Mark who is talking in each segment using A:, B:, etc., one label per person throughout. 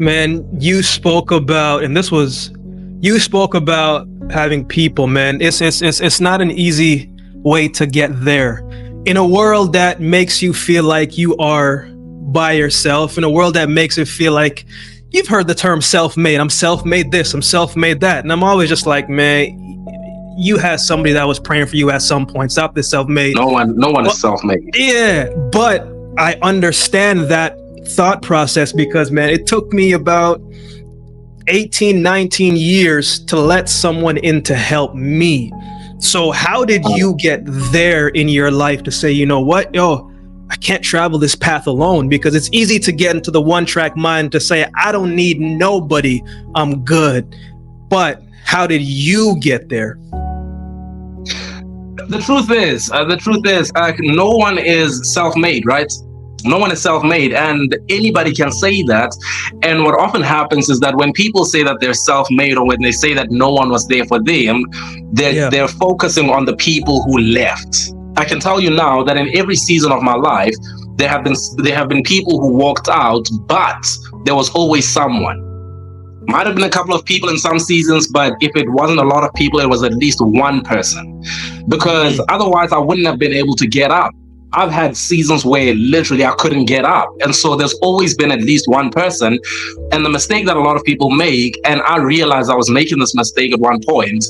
A: Man, you spoke about having people, man. It's not an easy way to get there. In a world that makes you feel like you are by yourself, in a world that makes it feel like you've heard the term self-made. I'm self-made this, I'm self-made that. And I'm always just like, man, you had somebody that was praying for you at some point. Stop this self-made.
B: No one is self-made.
A: Yeah, but I understand that thought process because, man, it took me about 18, 19 years to let someone in to help me. So how did you get there in your life to say, you know what, I can't travel this path alone? Because it's easy to get into the one-track mind to say, I don't need nobody, I'm good. But how did you get there?
B: The truth is, no one is self-made, right? No one is self-made, and anybody can say that. And what often happens is that when people say that they're self-made, or when they say that no one was there for them, they're focusing on the people who left. I can tell you now that in every season of my life, there have been people who walked out, but there was always someone. Might have been a couple of people in some seasons, but if it wasn't a lot of people, it was at least one person, because otherwise I wouldn't have been able to get up. I've had seasons where literally I couldn't get up. And so there's always been at least one person. And the mistake that a lot of people make, and I realized I was making this mistake at one point,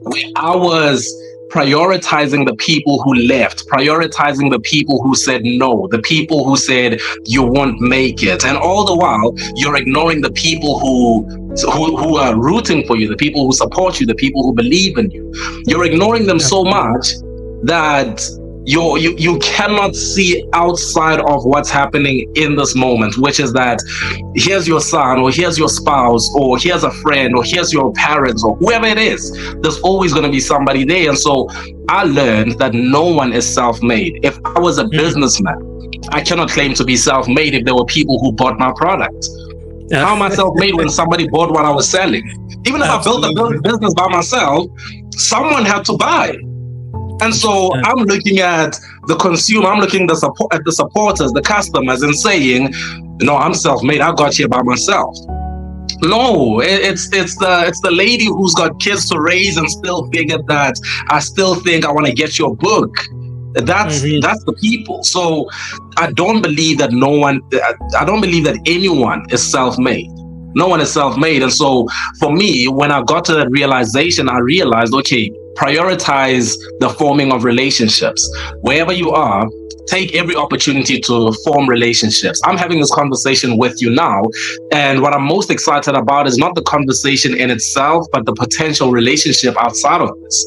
B: where I was prioritizing the people who left, prioritizing the people who said no, the people who said you won't make it. And all the while, you're ignoring the people who are rooting for you, the people who support you, the people who believe in you. You're ignoring them so much that you cannot see outside of what's happening in this moment, which is that here's your son, or here's your spouse, or here's a friend, or here's your parents, or whoever it is. There's always going to be somebody there. And so I learned that no one is self-made. If I was a businessman, I cannot claim to be self-made if there were people who bought my product. How am I self-made when somebody bought what I was selling? Even if I built a business by myself, someone had to buy. And so I'm looking at the consumer, I'm looking at the supporters, the customers, and saying, no, I'm self-made. I got here by myself. No, it's the lady who's got kids to raise and still figured that I still think I want to get your book. That's the people. So I don't believe that anyone is self-made. No one is self-made. And so for me, when I got to that realization, I realized, okay, prioritize the forming of relationships. Wherever you are, take every opportunity to form relationships. I'm having this conversation with you now, and what I'm most excited about is not the conversation in itself, but the potential relationship outside of this.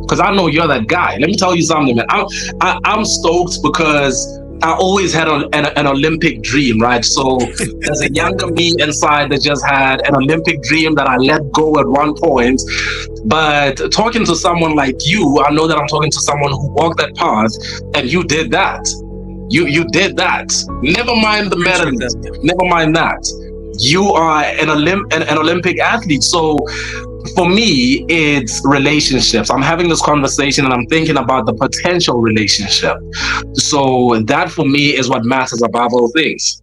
B: Because I know you're that guy. Let me tell you something, man. I'm stoked because I always had an Olympic dream, right? So there's a younger me inside that just had an Olympic dream that I let go at one point. But talking to someone like you, I know that I'm talking to someone who walked that path, and you did that. You did that. Never mind the medalist. Never mind that. You are an Olympic athlete. So for me, it's relationships. I'm having this conversation and I'm thinking about the potential relationship. So that for me is what matters above all things.